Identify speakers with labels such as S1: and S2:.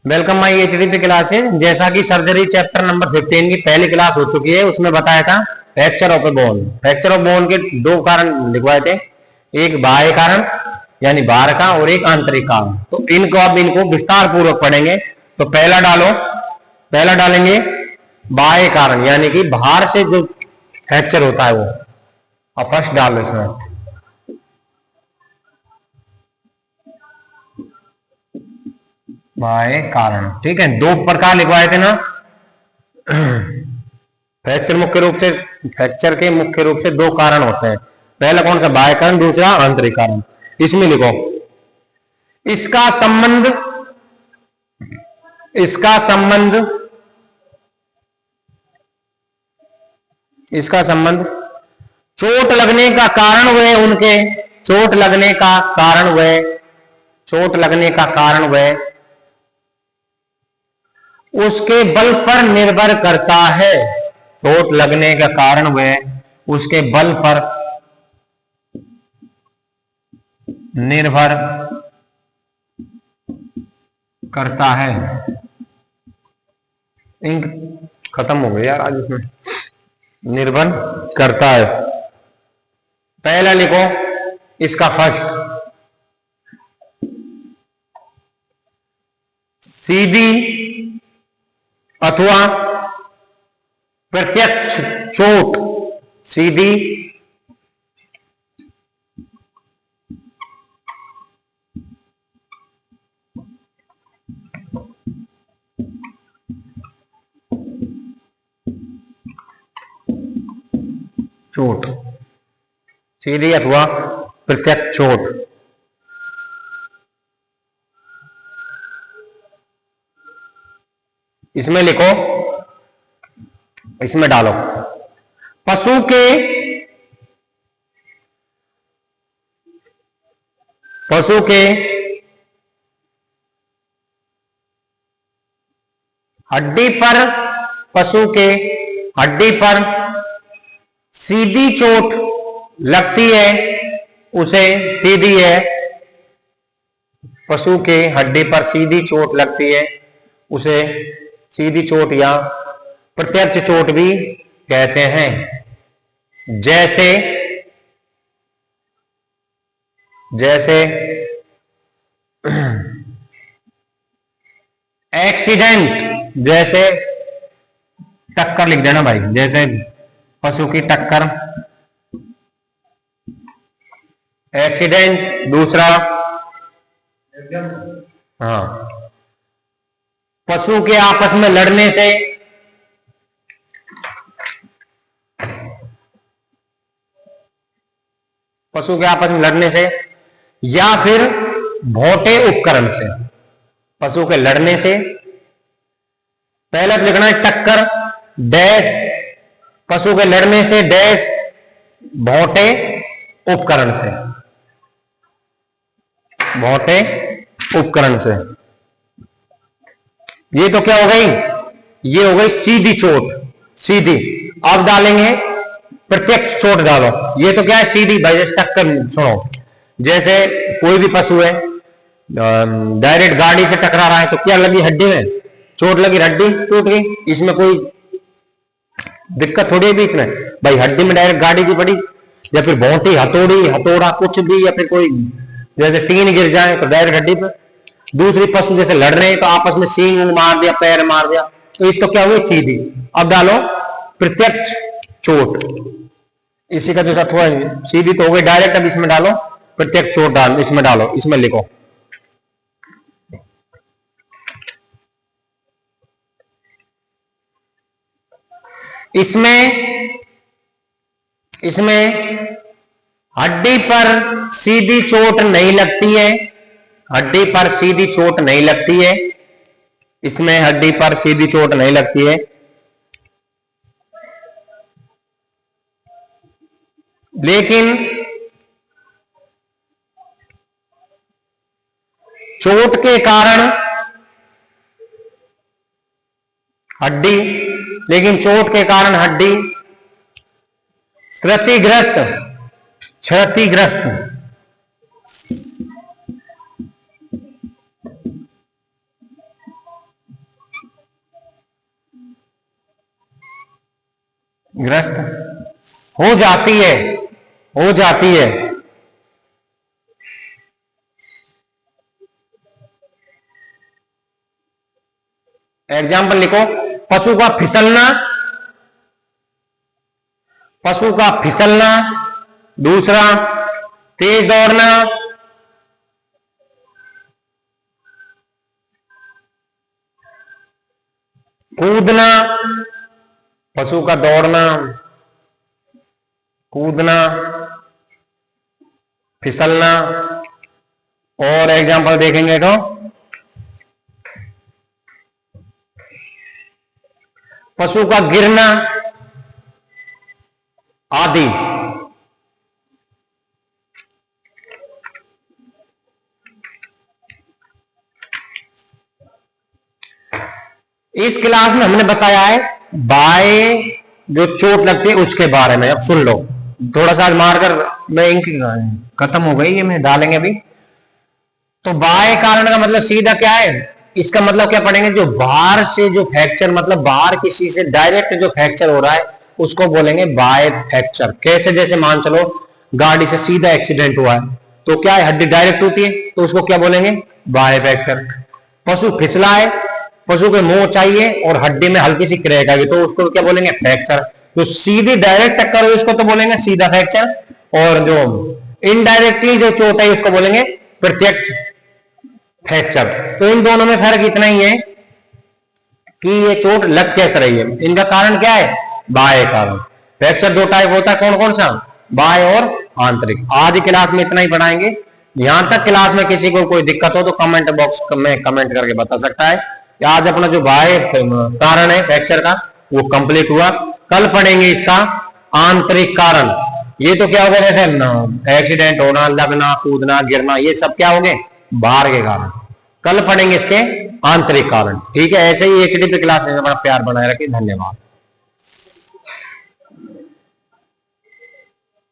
S1: Welcome my HDP classes. जैसा कि surgery chapter number 15 की पहली क्लास हो चुकी है, उसमें बताया था fracture of A bone. Fracture of bone के दो कारण लिखवाए थे, एक बाह्य कारण यानी बाहर का और एक आंतरिक कारण। तो इनको विस्तार पूर्वक पढ़ेंगे। तो पहला डालेंगे बाह्य कारण यानी कि बाहर से जो फ्रैक्चर होता है वो। और फर्स्ट डालो इसमें बाह्य कारण। ठीक है, दो प्रकार लिखवाए थे ना फ्रैक्चर के मुख्य रूप से दो कारण होते हैं। पहला कौन सा? बाह्य कारण, दूसरा आंतरिक कारण। इसमें लिखो इसका संबंध चोट लगने का कारण वह उसके बल पर निर्भर करता है। चोट लगने का कारण वह उसके बल पर निर्भर करता है। इंक खत्म हो गई यार आज, इसमें निर्भर करता है। पहला लिखो इसका फर्स्ट, सीधी अथवा प्रत्यक्ष चोट। सीधी चोट, सीधी अथवा प्रत्यक्ष चोट। इसमें लिखो, इसमें डालो पशु के हड्डी पर सीधी चोट लगती है उसे सीधी है। पशु के हड्डी पर सीधी चोट लगती है उसे सीधी चोट या प्रत्यक्ष चोट भी कहते हैं। जैसे एक्सीडेंट, जैसे टक्कर लिख देना भाई, जैसे पशु की टक्कर, एक्सीडेंट। दूसरा हाँ, पशु के आपस में लड़ने से, या फिर भोटे उपकरण से। पशु के लड़ने से, पहला तो लिखना है टक्कर डैश, पशु के लड़ने से डैश भोटे उपकरण से, भोटे उपकरण से। ये तो क्या हो गई? ये हो गई सीधी चोट, सीधी। अब डालेंगे प्रत्यक्ष चोट। डालो, ये तो क्या है? सीधी भाई, जैसे टक्कर। सुनो, जैसे कोई भी पशु है डायरेक्ट गाड़ी से टकरा रहा है तो क्या लगी? हड्डी में चोट लगी, हड्डी टूट गई। इसमें कोई दिक्कत थोड़ी है बीच में भाई, हड्डी में डायरेक्ट गाड़ी की पड़ी, या फिर भोंटी, हथौड़ी, हथौड़ा कुछ भी, या फिर कोई जैसे टीन गिर जाए तो डायरेक्ट हड्डी पर। दूसरी पशु जैसे लड़ रहे हैं तो आपस में सींग मार दिया, पैर मार दिया, तो इस तो क्या हुई? सीधी। अब डालो प्रत्यक्ष चोट। इसी का जैसा थोड़ा सीधी तो हो गई डायरेक्ट। अब इसमें डालो प्रत्यक्ष चोट, डालो इसमें, डालो इसमें लिखो इसमें हड्डी पर सीधी चोट नहीं लगती है। हड्डी पर सीधी चोट नहीं लगती है, इसमें हड्डी पर सीधी चोट नहीं लगती है। लेकिन चोट के कारण हड्डी क्षतिग्रस्त, ग्रस्त हो जाती है, हो जाती है। एग्जाम्पल लिखो, पशु का फिसलना, पशु का फिसलना। दूसरा, तेज दौड़ना, कूदना, पशु का दौड़ना, कूदना, फिसलना। और एग्जाम्पल देखेंगे तो पशु का गिरना आदि। इस क्लास में हमने बताया है बाय जो चोट लगती है उसके बारे में। अब सुन लो, थोड़ा सा मारकर मैं इंक खत्म हो गई, ये मैं डालेंगे अभी। तो बाय कारण का मतलब सीधा क्या है, इसका मतलब क्या पढ़ेंगे, जो बाहर से जो फ्रैक्चर, मतलब बाहर किसी से डायरेक्ट जो फ्रैक्चर हो रहा है उसको बोलेंगे बाय फ्रैक्चर। कैसे, जैसे मान चलो गाड़ी से सीधा एक्सीडेंट हुआ है तो क्या है, हड्डी डायरेक्ट होती है तो उसको क्या बोलेंगे, बाय फ्रैक्चर। पशु फिसला है, पशु के मुंह चाहिए और हड्डी में हल्की सी क्रैक आ गई तो उसको क्या बोलेंगे, फ्रैक्चर। तो सीधी डायरेक्ट टक्कर हो इसको तो बोलेंगे सीधा फ्रैक्चर, और जो इनडायरेक्टली जो चोट है उसको बोलेंगे प्रत्यक्ष फ्रैक्चर। तो इन दोनों में फर्क इतना ही है कि ये चोट लग कैसे रही है, इनका कारण क्या है, बाह्य कारण। फ्रैक्चर दो टाइप होता है, कौन कौन सा, बाह्य और आंतरिक। आज क्लास में इतना ही पढ़ाएंगे। यहां तक क्लास में किसी को कोई दिक्कत हो तो कमेंट बॉक्स में कमेंट करके बता सकता है। आज अपना जो बाह्य कारण है फ्रैक्चर का वो कंप्लीट हुआ। कल पढ़ेंगे इसका आंतरिक कारण। ये तो क्या हो गया, जैसे एक्सीडेंट होना, लगना, कूदना, गिरना, ये सब क्या हो गए, बाहर के कारण। कल पढ़ेंगे इसके आंतरिक कारण। ठीक है, ऐसे ही एचडी पे क्लास में अपना प्यार बनाए रखिए। धन्यवाद।